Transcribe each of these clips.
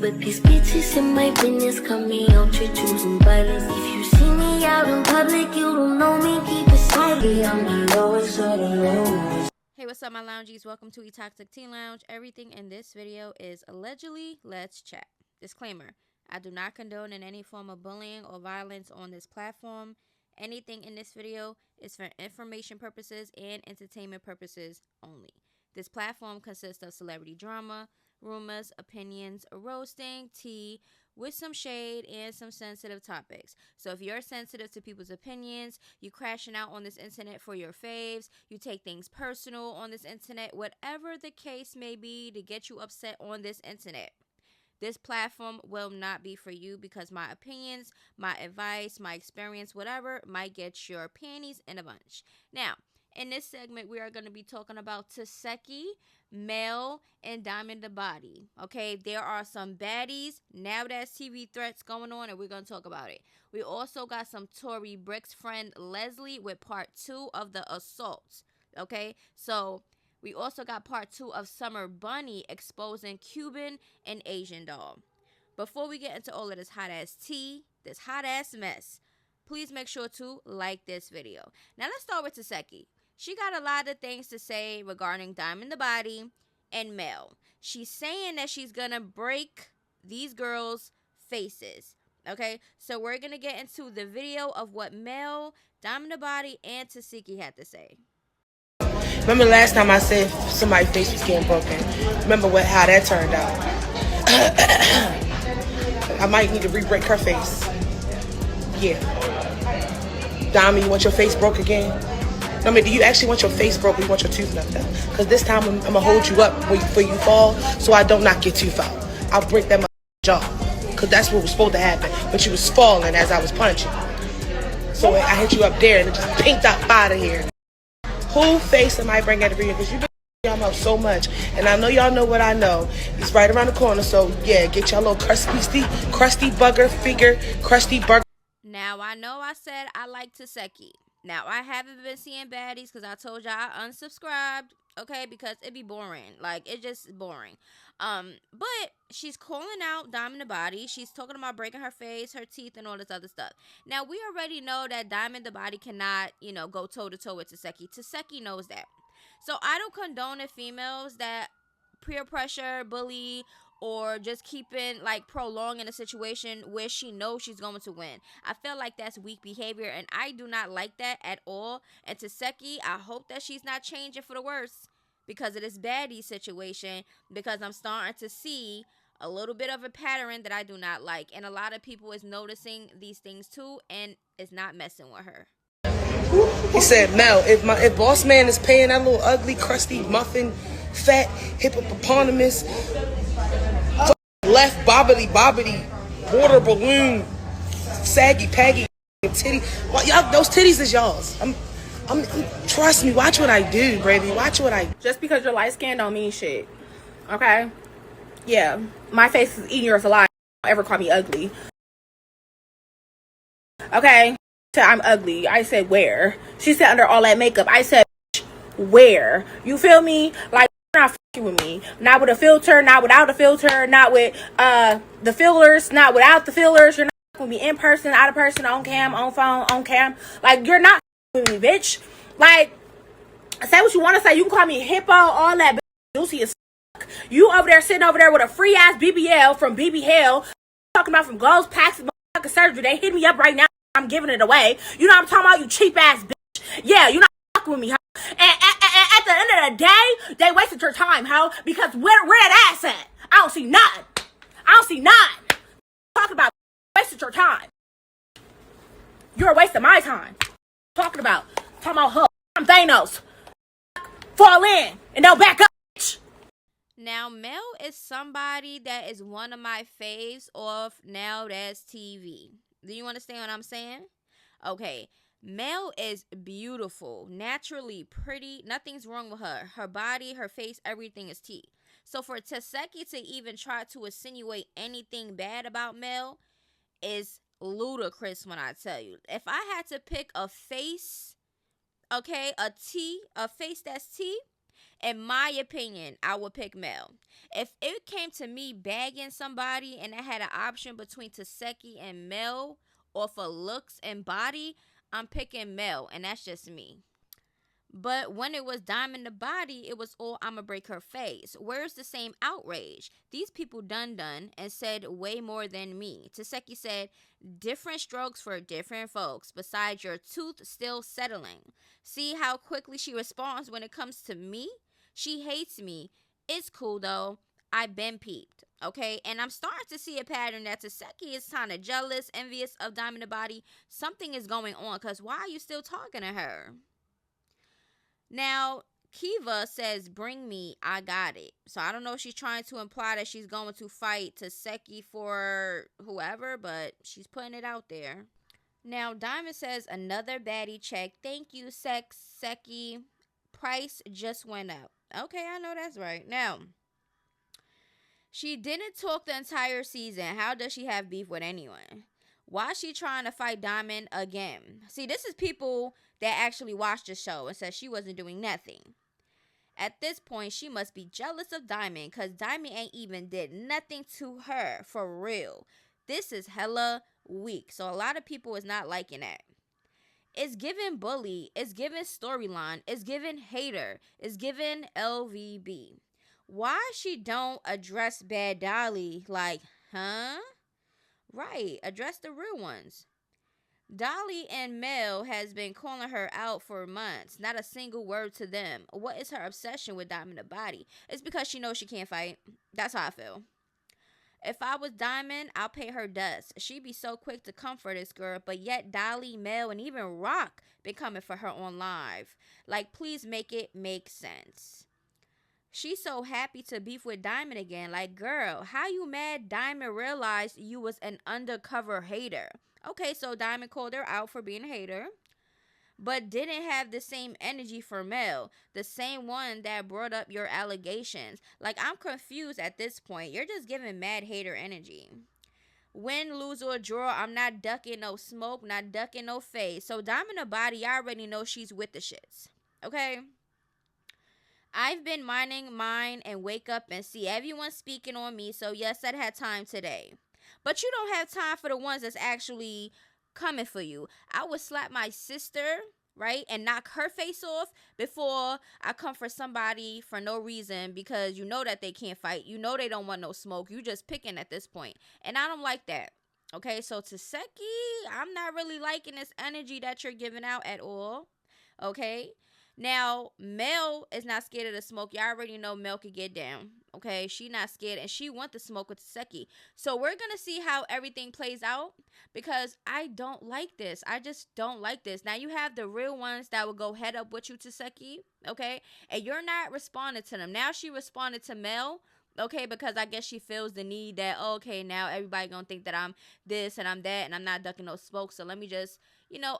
but these bitches in my business come me out to choosing violence. If you see me out in public, you don't know me, keep it silent. I'm the lowest of the lowest. Hey, what's up, my loungies? Welcome to Toxic Teen Lounge. Everything in this video is allegedly. Let's chat. Disclaimer: I do not condone in any form of bullying or violence on this platform. Anything in this video is for information purposes and entertainment purposes only. This platform consists of celebrity drama, rumors, opinions, roasting, tea, with some shade and some sensitive topics. So if you're sensitive to people's opinions, you crashing out on this internet for your faves, you take things personal on this internet, whatever the case may be to get you upset on this internet, this platform will not be for you, because my opinions, my advice, my experience, whatever, might get your panties in a bunch. Now, in this segment, we are going to be talking about Tesehki, Mel, and Diamond the Body. Okay, there are some baddies, now that's TV threats going on, and we're going to talk about it. We also got some Tori Bricks friend Lesley with part 2 of the assaults. Okay, so we also got part 2 of Summer Bunny exposing Cuban and Asian doll. Before we get into all of this hot ass tea, this hot ass mess, please make sure to like this video. Now let's start with Tesehki. She got a lot of things to say regarding Diamond the Body and Mel. She's saying that she's gonna break these girls' faces. Okay, so we're gonna get into the video of what Mel, Diamond the Body, and Tesehki had to say. Remember last time I said somebody's face was getting broken? Remember how that turned out? I might need to re-break her face. Yeah. Diamond, you want your face broke again? I mean, do you actually want your face broke or you want your tooth knocked out? Because this time I'm going to hold you up before you fall so I don't knock your tooth out. I'll break that jaw. Because that's what was supposed to happen. But you was falling as I was punching. So I hit you up there and it just pinked up out of here. Who face am I bringing at the video? Because you've been y'all mouth so much. And I know y'all know what I know. It's right around the corner. So, yeah, get y'all little crusty burger. Now, I know I said I like Tesehki. Now, I haven't been seeing baddies because I told y'all I unsubscribed, okay, because it be boring. Like, it just boring. But she's calling out Diamond the Body. She's talking about breaking her face, her teeth, and all this other stuff. Now, we already know that Diamond the Body cannot, go toe-to-toe with Tesehki. Tesehki knows that. So, I don't condone the females that peer pressure, bully, or just prolonging a situation where she knows she's going to win. I feel like that's weak behavior, and I do not like that at all. And Tesehki, I hope that she's not changing for the worse because of this baddie situation, because I'm starting to see a little bit of a pattern that I do not like, and a lot of people is noticing these things too, and is not messing with her. He said, Mel, if Boss Man is paying that little ugly, crusty, muffin, fat, hippopotamus, left bobbity, water balloon, saggy, paggy, titty. Well, y'all, those titties is y'all's. I'm, trust me, watch what I do, Brady. Watch what I do. Just because you're light skinned don't mean shit. Okay? Yeah. My face is eating yours alive. Don't ever call me ugly. Okay? I'm ugly. I said where? She said under all that makeup. I said where? You feel me? Like, you're not fucking with me. Not with a filter, not without a filter, not with the fillers, not without the fillers. You're not fucking with me in person, out of person, on cam, on phone, on cam. Like, you're not fucking with me, bitch. Like, say what you want to say. You can call me hippo, all that, bitch. Juicy as fuck. You over there sitting over there with a free ass BBL from BB Hell, talking about from Glows Packs and motherfucking surgery. They hit me up right now. I'm giving it away. You know what I'm talking about, you cheap ass bitch. Yeah, you're not fucking with me, huh? And at the end of the day, they wasted your time, huh? Because where that ass at? I don't see nothing. Talking about wasted your time. You're wasting my time. Talking about her. I'm Thanos. Fall in and don't back up, bitch. Now, Mel is somebody that is one of my faves off Now That's TV. Do you understand what I'm saying? Okay. Mel is beautiful, naturally pretty. Nothing's wrong with her. Her body, her face, everything is tea. So for Tesehki to even try to insinuate anything bad about Mel is ludicrous when I tell you. If I had to pick a face, okay, a face that's tea, In my opinion, I would pick Mel. If it came to me bagging somebody and I had an option between Tesehki and Mel, or for looks and body, I'm picking Mel, and that's just me. But when it was Diamond the body, it was all I'ma break her face. Where's the same outrage? These people done and said way more than me. Tesehki said, different strokes for different folks. Besides your tooth still settling. See how quickly she responds when it comes to me? She hates me. It's cool though. I been peeped. Okay, and I'm starting to see a pattern that Tesehki is kind of jealous, envious of Diamond the body. Something is going on, because why are you still talking to her? Now, Kiva says, bring me, I got it. So I don't know if she's trying to imply that she's going to fight Tesehki for whoever, but she's putting it out there. Now, Diamond says, another baddie check. Thank you, Tesehki. Price just went up. Okay, I know that's right. Now, she didn't talk the entire season. How does she have beef with anyone? Why is she trying to fight Diamond again? See, this is people that actually watched the show and said she wasn't doing nothing. At this point, she must be jealous of Diamond, because Diamond ain't even did nothing to her, for real. This is hella weak. So a lot of people is not liking that. It's giving bully. It's giving storyline. It's giving hater. It's giving LVB. Why she don't address Bad Dolly? Like, huh? Right, address the real ones. Dolly and Mel has been calling her out for months. Not a single word to them. What is her obsession with Diamond the body? It's because she knows she can't fight. That's how I feel. If I was Diamond, I'll pay her dust. She'd be so quick to comfort this girl, but yet Dolly, Mel, and even Rock been coming for her on live. Like, please make it make sense. She's so happy to beef with Diamond again. Like, girl, how you mad Diamond realized you was an undercover hater? Okay, so Diamond called her out for being a hater, but didn't have the same energy for Mel, the same one that brought up your allegations. Like, I'm confused at this point. You're just giving mad hater energy. Win, lose, or draw, I'm not ducking no smoke, not ducking no face. So Diamond the body, I already know she's with the shits. Okay? I've been minding mine and wake up and see everyone speaking on me. So yes, I had time today. But you don't have time for the ones that's actually coming for you. I would slap my sister, right, and knock her face off before I come for somebody for no reason, because you know that they can't fight. You know they don't want no smoke. You just picking at this point. And I don't like that. Okay, so Tesehki, I'm not really liking this energy that you're giving out at all. Okay? Now, Mel is not scared of the smoke. Y'all already know Mel could get down. Okay, she not scared, and she want the smoke with Tesehki. So we're going to see how everything plays out, because I don't like this. I just don't like this. Now, you have the real ones that will go head up with you, Tesehki, okay? And you're not responding to them. Now she responded to Mel, okay, because I guess she feels the need that, okay, now everybody going to think that I'm this and I'm that, and I'm not ducking no smoke. So let me just,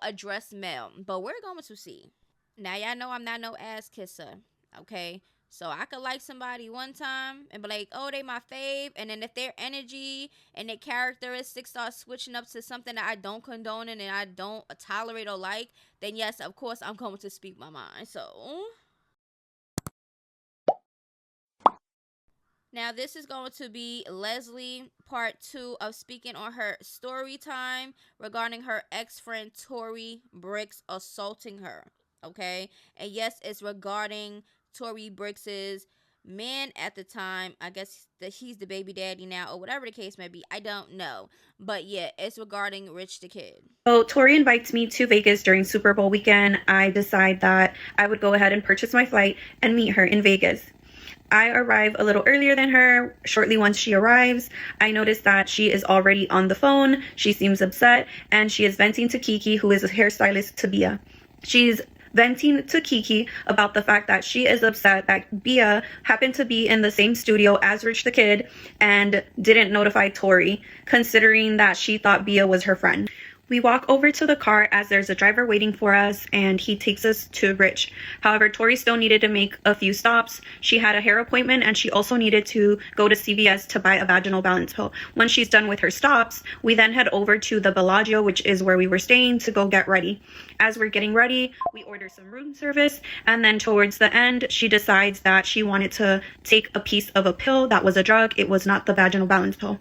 address Mel. But we're going to see. Now, y'all know I'm not no ass kisser, okay? So I could like somebody one time and be like, oh, they my fave. And then if their energy and their characteristics start switching up to something that I don't condone and I don't tolerate or like, then yes, of course, I'm going to speak my mind. So now this is going to be Lesley part 2 of speaking on her story time regarding her ex-friend Tori Bricks assaulting her. Okay, and yes, it's regarding Tori Bricks's man at the time. I guess that he's the baby daddy now, or whatever the case may be. I don't know, but yeah, it's regarding Rich the Kid. So Tori invites me to Vegas during Super Bowl weekend. I decide that I would go ahead and purchase my flight and meet her in Vegas. I arrive a little earlier than her. Shortly once she arrives, I notice that she is already on the phone. She seems upset, and she is venting to Kiki, who is a hairstylist to Bia. She's venting to Kiki about the fact that she is upset that Bia happened to be in the same studio as Rich the Kid and didn't notify Tori, considering that she thought Bia was her friend. We walk over to the car as there's a driver waiting for us, and he takes us to Rich. However, Tori still needed to make a few stops. She had a hair appointment, and she also needed to go to CVS to buy a vaginal balance pill. When she's done with her stops, we then head over to the Bellagio, which is where we were staying, to go get ready. As we're getting ready, we order some room service, and then towards the end, she decides that she wanted to take a piece of a pill that was a drug. It was not the vaginal balance pill.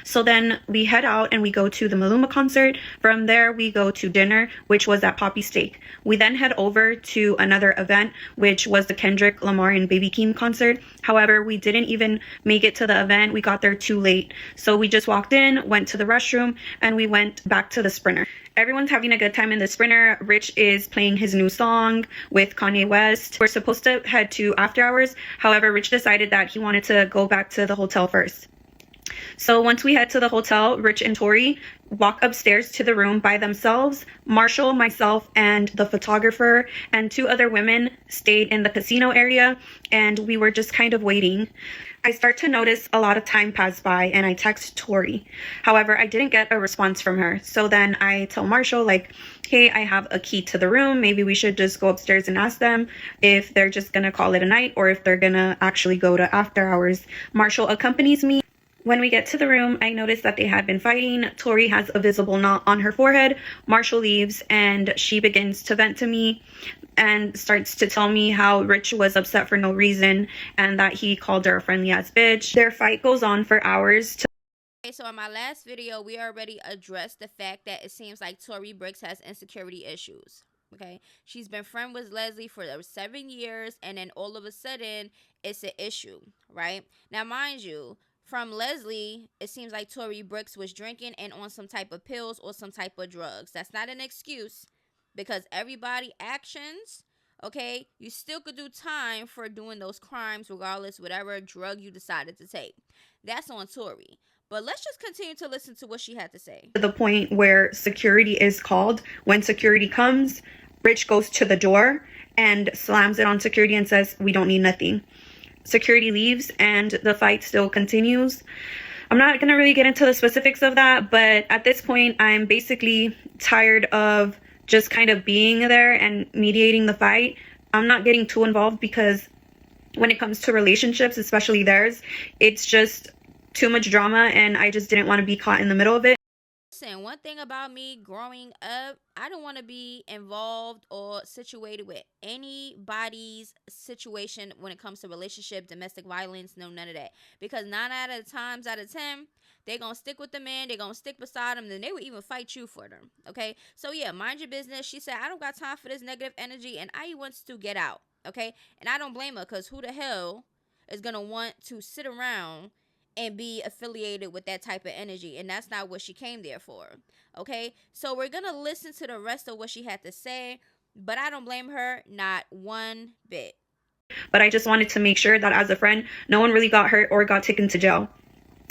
So then we head out and we go to the Maluma concert. From there, we go to dinner, which was at Poppy Steak. We then head over to another event, which was the Kendrick Lamar and Baby Keem concert. However, we didn't even make it to the event. We got there too late. So we just walked in, went to the restroom, and we went back to the Sprinter. Everyone's having a good time in the Sprinter. Rich is playing his new song with Kanye West. We're supposed to head to after hours. However, Rich decided that he wanted to go back to the hotel first. So once we head to the hotel, Rich and Tori walk upstairs to the room by themselves. Marshall, myself, and the photographer and 2 other women stayed in the casino area, and we were just kind of waiting. I start to notice a lot of time pass by, and I text Tori. However, I didn't get a response from her. So then I tell Marshall, like, hey, I have a key to the room. Maybe we should just go upstairs and ask them if they're just gonna call it a night or if they're gonna actually go to after hours. Marshall accompanies me. When we get to the room, I notice that they had been fighting. Tori has a visible knot on her forehead. Marshall leaves, and she begins to vent to me and starts to tell me how Rich was upset for no reason and that he called her a friendly ass bitch. Their fight goes on for hours. Okay, so in my last video, we already addressed the fact that it seems like Tori Bricks has insecurity issues. Okay, she's been friends with Lesley for 7 years, and then all of a sudden, it's an issue, right? Now, mind you, from Lesley, it seems like Tori Bricks was drinking and on some type of pills or some type of drugs. That's not an excuse, because everybody actions, okay, you still could do time for doing those crimes regardless whatever drug you decided to take. That's on Tori. But let's just continue to listen to what she had to say. To the point where security is called. When security comes, Rich goes to the door and slams it on security and says, we don't need nothing. Security leaves and the fight still continues. I'm not going to really get into the specifics of that, but at this point, I'm basically tired of just kind of being there and mediating the fight. I'm not getting too involved because when it comes to relationships, especially theirs, it's just too much drama, and I just didn't want to be caught in the middle of it. Listen, one thing about me growing up, I don't want to be involved or situated with anybody's situation when it comes to relationship, domestic violence, no, none of that. Because 9 out of 10, they're going to stick with the man, they're going to stick beside them, then they will even fight you for them, okay? So yeah, mind your business. She said, I don't got time for this negative energy, and I wants to get out, okay? And I don't blame her, because who the hell is going to want to sit around and be affiliated with that type of energy? And that's not what she came there for, okay? So we're gonna listen to the rest of what she had to say, but I don't blame her, not one bit. But I just wanted to make sure that as a friend, no one really got hurt or got taken to jail.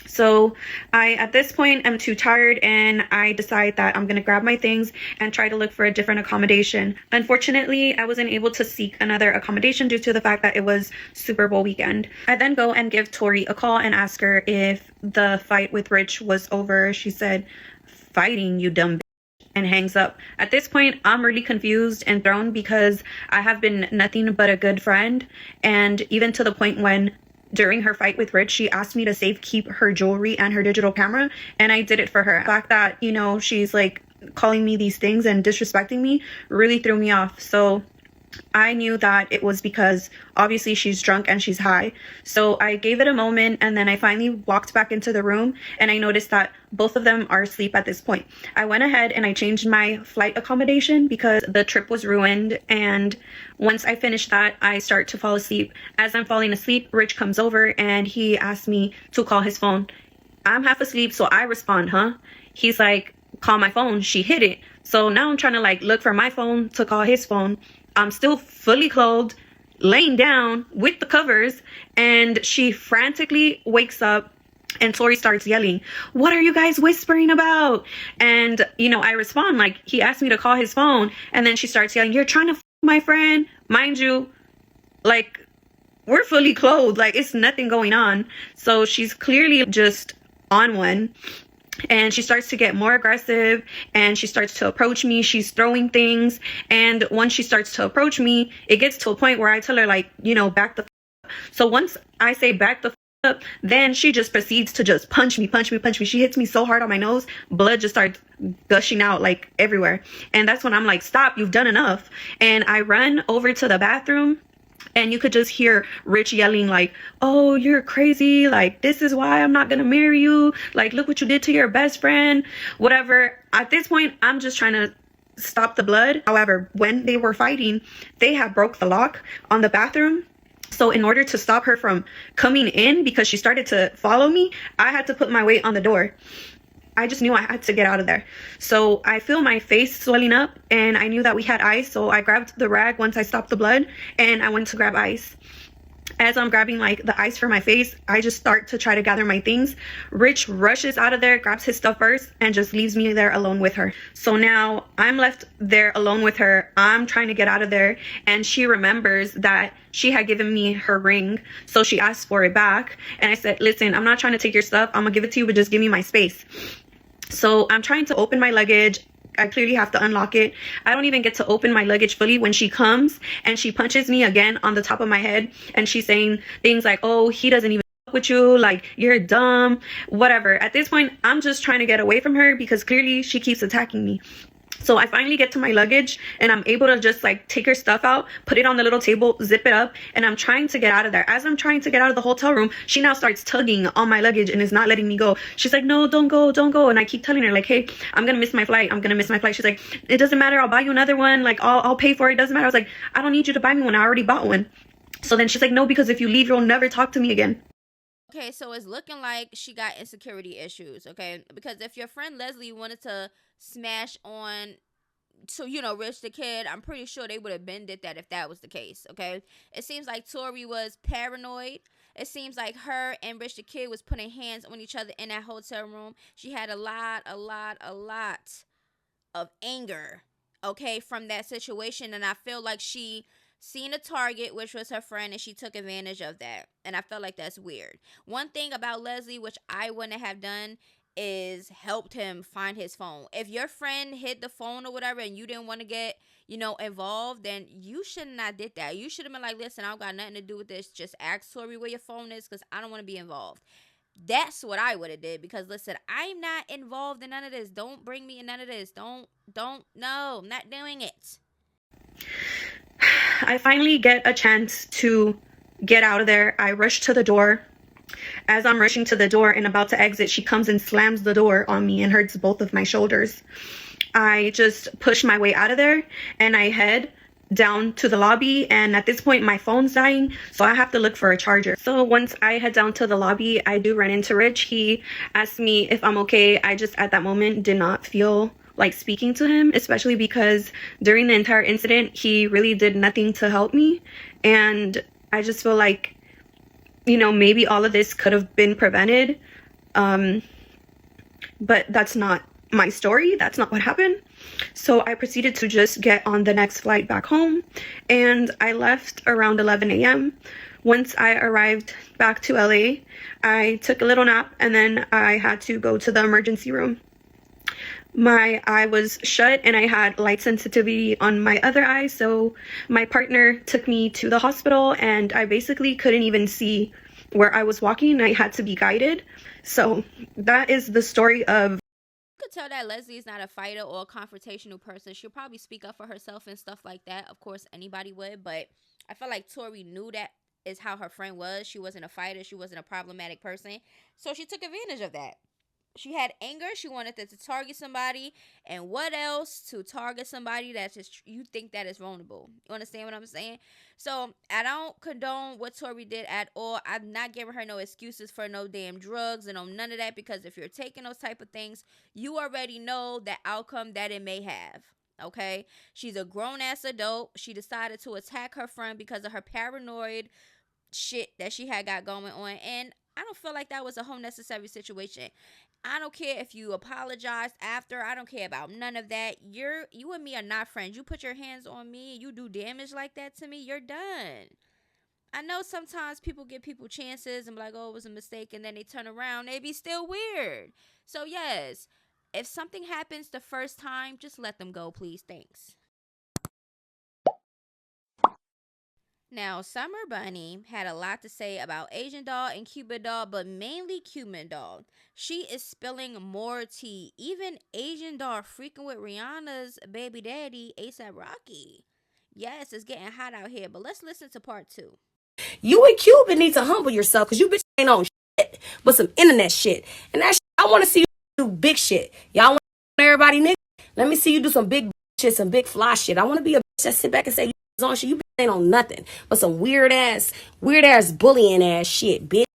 So at this point, I'm too tired, and I decide that I'm going to grab my things and try to look for a different accommodation. Unfortunately, I wasn't able to seek another accommodation due to the fact that it was Super Bowl weekend. I then go and give Tori a call and ask her if the fight with Rich was over. She said, fighting, you dumb bitch, and hangs up. At this point, I'm really confused and thrown because I have been nothing but a good friend, and even to the point when during her fight with Rich, she asked me to keep her jewelry and her digital camera, and I did it for her. The fact that, you know, she's like calling me these things and disrespecting me really threw me off. So I knew that it was because obviously she's drunk and she's high. So I gave it a moment, and then I finally walked back into the room, and I noticed that both of them are asleep at this point. I went ahead and I changed my flight accommodation because the trip was ruined, and once I finished that, I start to fall asleep. As I'm falling asleep, Rich comes over and he asked me to call his phone. I'm half asleep, so I respond, huh? He's like, call my phone. She hit it. So now I'm trying to like look for my phone to call his phone. I'm still fully clothed, laying down with the covers, and she frantically wakes up, and Tori starts yelling, what are you guys whispering about? And, you know, I respond like, he asked me to call his phone, and then she starts yelling, you're trying to f my friend? Mind you, like, we're fully clothed, like, it's nothing going on. So she's clearly just on one. and she starts to get more aggressive, and she starts to approach me. She's throwing things, and once she starts to approach me, it gets to a point where I tell her, like, you know, back the f up. So once I say back the f up, then she just proceeds to just punch me. She hits me so hard on my nose, blood just starts gushing out like everywhere. And that's when I'm like, stop, you've done enough. And I run over to the bathroom, and you could just hear Rich yelling like, oh, you're crazy, like, this is why I'm not gonna marry you, like, look what you did to your best friend, whatever. At this point, I'm just trying to stop the blood. However, when they were fighting, they had broke the lock on the bathroom. So in order to stop her from coming in, because she started to follow me, I had to put my weight on the door. I just knew I had to get out of there. So I feel my face swelling up, and I knew that we had ice. So I grabbed the rag once I stopped the blood, and I went to grab ice. As I'm grabbing like the ice for my face, I just start to try to gather my things. Rich rushes out of there, grabs his stuff first, and just leaves me there alone with her. So now I'm left there alone with her. I'm trying to get out of there, and she remembers that she had given me her ring. So she asked for it back, and I said, listen, I'm not trying to take your stuff. I'm gonna give it to you, but just give me my space. So I'm trying to open my luggage. I clearly have to unlock it. I don't even get to open my luggage fully when she comes, and she punches me again on the top of my head, and she's saying things like, oh, he doesn't even fuck with you, like, you're dumb, whatever. At this point, I'm just trying to get away from her because clearly she keeps attacking me. So I finally get to my luggage, and I'm able to just like take her stuff out, put it on the little table, zip it up, and I'm trying to get out of there. As I'm trying to get out of the hotel room, she now starts tugging on my luggage and is not letting me go. She's like, no, don't go, don't go. And I keep telling her like, hey, I'm gonna miss my flight. She's like, it doesn't matter, I'll buy you another one. Like, I'll pay for it. It doesn't matter. I was like, I don't need you to buy me one. I already bought one. So then she's like, no, because if you leave, you'll never talk to me again. Okay, so it's looking like she got insecurity issues, okay? Because if your friend Lesley wanted to smash on, so, you know, Rich the Kid, I'm pretty sure they would have been did that if that was the case, okay? It seems like Tori was paranoid. It seems like her and Rich the Kid was putting hands on each other in that hotel room. She had a lot of anger, okay, from that situation. And I feel like she seen a target, which was her friend, and she took advantage of that. And I felt like that's weird. One thing about Lesley, which I wouldn't have done, is helped him find his phone. If your friend hid the phone or whatever and you didn't want to get, you know, involved, then you should not did that. You should have been like, listen, I don't got nothing to do with this. Just ask Tori where your phone is, because I don't want to be involved. That's what I would have did, because listen, I'm not involved in none of this. Don't bring me in none of this. No, I'm not doing it. I finally get a chance to get out of there. I rush to the door. As I'm rushing to the door and about to exit, she comes and slams the door on me and hurts both of my shoulders. I just push my way out of there, and I head down to the lobby, and at this point my phone's dying, so I have to look for a charger. So once I head down to the lobby, I do run into Rich. He asked me if I'm okay. I just at that moment did not feel like speaking to him, especially because during the entire incident he really did nothing to help me, and I just feel like, you know, maybe all of this could have been prevented, but that's not my story. That's not what happened. So I proceeded to just get on the next flight back home, and I left around 11 a.m. Once I arrived back to LA, I took a little nap, and then I had to go to the emergency room. My eye was shut, and I had light sensitivity on my other eye, so my partner took me to the hospital, and I basically couldn't even see where I was walking. I had to be guided. So that is the story of... You could tell that Lesley is not a fighter or a confrontational person. She'll probably speak up for herself and stuff like that. Of course, anybody would, but I feel like Tori knew that is how her friend was. She wasn't a fighter. She wasn't a problematic person. So she took advantage of that. She had anger. She wanted to target somebody. And what else to target somebody that's just, you think that is vulnerable. You understand what I'm saying? So I don't condone what Tori did at all. I'm not giving her no excuses for no damn drugs and none of that, because if you're taking those type of things, you already know the outcome that it may have. Okay? She's a grown-ass adult. She decided to attack her friend because of her paranoid shit that she had got going on. And I don't feel like that was a whole necessary situation. I don't care if you apologize after. I don't care about none of that. You and me are not friends. You put your hands on me and you do damage like that to me, you're done. I know sometimes people give people chances and be like, oh, it was a mistake, and then they turn around, they be still weird. So yes, if something happens the first time, just let them go, please. Thanks. Now, Summer Bunny had a lot to say about Asian Doll and Cuban Doll, but mainly Cuban Doll. She is spilling more tea. Even Asian Doll freaking with Rihanna's baby daddy, ASAP Rocky. Yes, it's getting hot out here, but let's listen to part 2. You and Cuban need to humble yourself because you bitch ain't on shit but some internet shit. And that shit, I want to see you do big shit. Y'all want everybody nigga? Let me see you do some big shit, some big fly shit. I want to be a bitch that sit back and say you on shit. You bitch ain't on nothing but some weird ass bullying ass shit, bitch.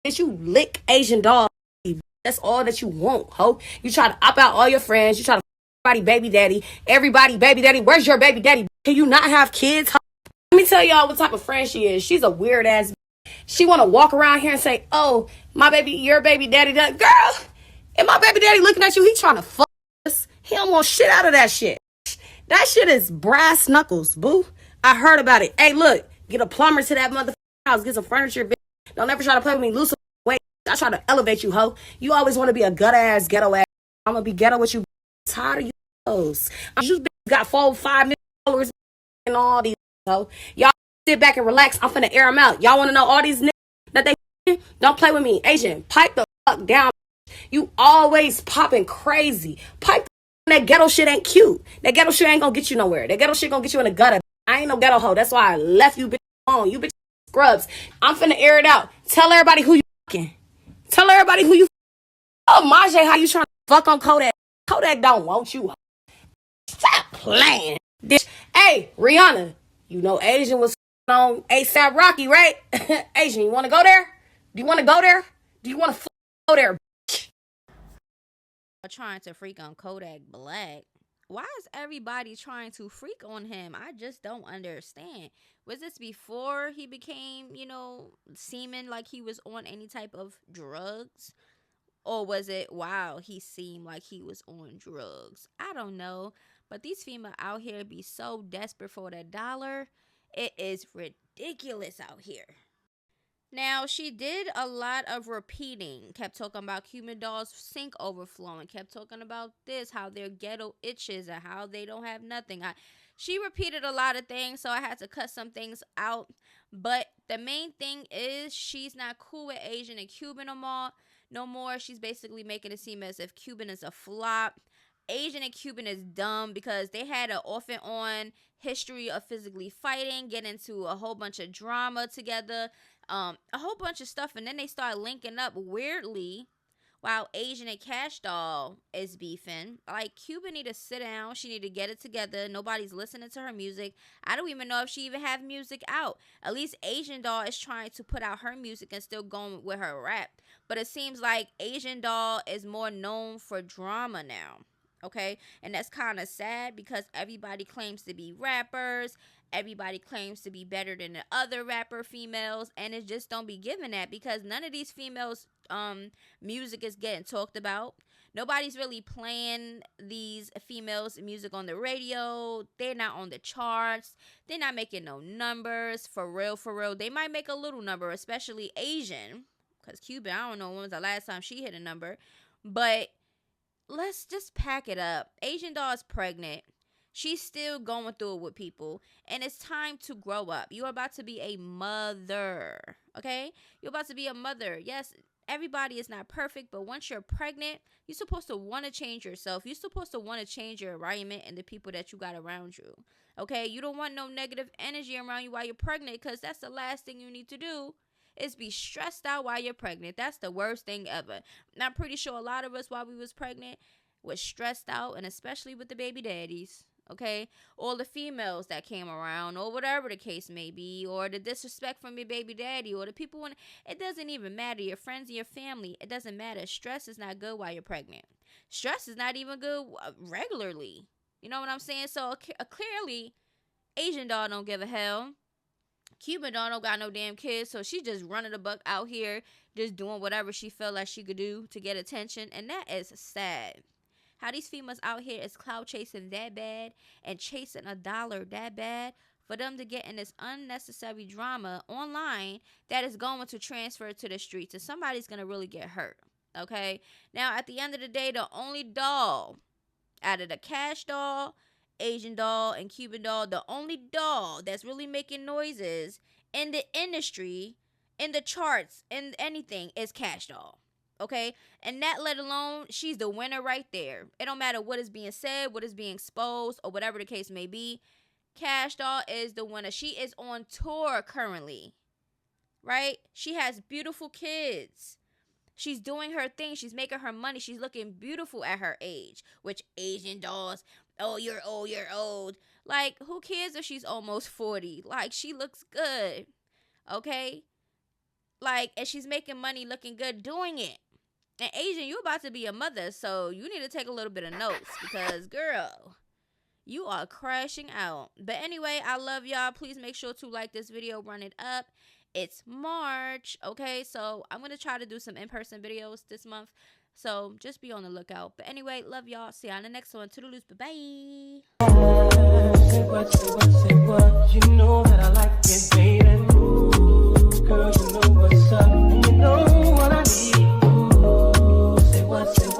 Bitch, you lick Asian Doll. That's all that you want, ho. You try to opt out all your friends. You try to everybody baby daddy. Where's your baby daddy? Can you not have kids, ho? Let me tell y'all what type of friend she is. She's a weird ass. She want to walk around here and say, oh, your baby daddy. Girl, and my baby daddy looking at you, he trying to fuck us. He don't want shit out of that shit. That shit is brass knuckles, boo. I heard about it. Hey, look, get a plumber to that motherfucking house. Get some furniture, bitch. Don't ever try to play with me. Lose some weight. I try to elevate you, ho. You always want to be a gut ass, ghetto ass. I'm going to be ghetto with you. I'm tired of you hoes. You got 4-5 million followers and all these. So y'all sit back and relax. I'm finna air them out. Y'all want to know all these niggas that they don't play with me. Asian, pipe the fuck down. You always popping crazy. Pipe the that ghetto shit ain't cute. That ghetto shit ain't gonna get you nowhere. That ghetto shit gonna get you in the gutter. I ain't no ghetto hoe. That's why I left you bitch alone. You bitch scrubs. I'm finna air it out. Tell everybody who you fucking. Tell everybody who you. Oh, Majay, how you trying to fuck on Kodak? Kodak don't want you. Stop playing. Bitch. Hey, Rihanna. You know Asian was on ASAP Rocky, right? Asian, you want to go there? Do you want to go there? Do you want to go there? Trying to freak on Kodak Black. Why is everybody trying to freak on him? I just don't understand. Was this before he became, seeming like he was on any type of drugs? Or was it while he seemed like he was on drugs? I don't know. But these females out here be so desperate for that dollar. It is ridiculous out here. Now, she did a lot of repeating. Kept talking about Cuban Doll's sink overflowing. Kept talking about this, how their ghetto itches and how they don't have nothing. She repeated a lot of things, so I had to cut some things out. But the main thing is she's not cool with Asian and Cuban no more. She's basically making it seem as if Cuban is a flop. Asian and Cuban is dumb because they had an off and on history of physically fighting, get into a whole bunch of drama together, a whole bunch of stuff, and then they start linking up weirdly while Asian and Cash Doll is beefing. Like, Cuban need to sit down. She need to get it together. Nobody's listening to her music. I don't even know if she even have music out. At least Asian Doll is trying to put out her music and still going with her rap. But it seems like Asian Doll is more known for drama now. Okay, and that's kind of sad because everybody claims to be rappers. Everybody claims to be better than the other rapper females, and it just don't be given that because none of these females music is getting talked about. Nobody's really playing these females music on the radio. They're not on the charts. They're not making no numbers. For real. They might make a little number, especially Asian, because Cuban, I don't know when was the last time she hit a number, but let's just pack it up. Asian Doll is pregnant. She's still going through it with people. And it's time to grow up. You're about to be a mother. Okay? You're about to be a mother. Yes, everybody is not perfect. But once you're pregnant, you're supposed to want to change yourself. You're supposed to want to change your environment and the people that you got around you. Okay? You don't want no negative energy around you while you're pregnant. Because that's the last thing you need to do. Is be stressed out while you're pregnant. That's the worst thing ever. And I'm pretty sure a lot of us while we was pregnant was stressed out, and especially with the baby daddies, okay? All the females that came around, or whatever the case may be, or the disrespect from your baby daddy, or the people when it doesn't even matter, your friends and your family, it doesn't matter. Stress is not good while you're pregnant. Stress is not even good regularly. You know what I'm saying? So clearly, Asian Doll don't give a hell. Cuban Doll don't got no damn kids, so she just running the buck out here, just doing whatever she felt like she could do to get attention, and that is sad. How these females out here is clout chasing that bad and chasing a dollar that bad for them to get in this unnecessary drama online that is going to transfer to the streets, and somebody's going to really get hurt. Okay? Now, at the end of the day, the only doll out of the Cash doll, Asian doll, and Cuban doll, the only doll that's really making noises in the industry, in the charts, in anything, is Cash doll. Okay? And that, let alone, she's the winner right there. It don't matter what is being said, what is being exposed, or whatever the case may be. Cash doll is the winner. She is on tour currently. Right? She has beautiful kids. She's doing her thing. She's making her money. She's looking beautiful at her age. Which Asian dolls, oh, you're old, you're old. Like, who cares if she's almost 40? Like, she looks good. Okay? Like, and she's making money looking good doing it. And Asian, you about to be a mother, so you need to take a little bit of notes. Because, girl, you are crashing out. But anyway, I love y'all. Please make sure to like this video. Run it up. It's March, okay? So I'm going to try to do some in-person videos this month. So just be on the lookout. But anyway, love y'all. See y'all in the next one. Toodaloos. Bye-bye. Say what, you know that I like it, baby.